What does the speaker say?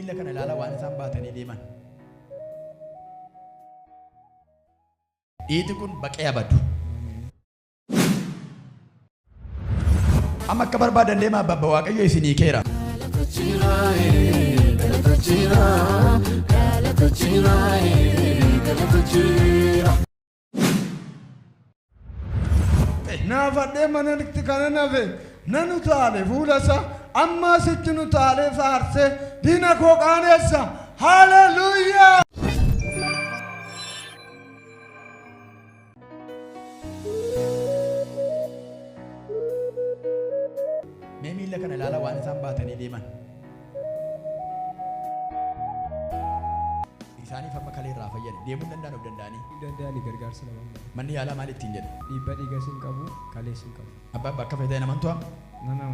miila kana ilaala waan isaan baatanii deeman. Dhiiti kun baqee abadu. Amma akka barbaadan deemaa Abbaa Waaqayyo isinii keera. Naafadhee mana itti kana nafe nanu taale fuulasa amma sitti nu taale faarse diina koo qaaneessa. Hallelujah! Mee miila kana ilaala waan isaan baatanii deeman. Isaaniif amma kalee irraa fayyada. Deemuu danda'an of danda'anii. Danda'anii gargaarsa namaa. Manni yaalaa maal ittiin jedhu? Dhiibbaa dhiigaa siin qabu, kalee siin qabu. Abbaa akka fayyadaman to'a. Nama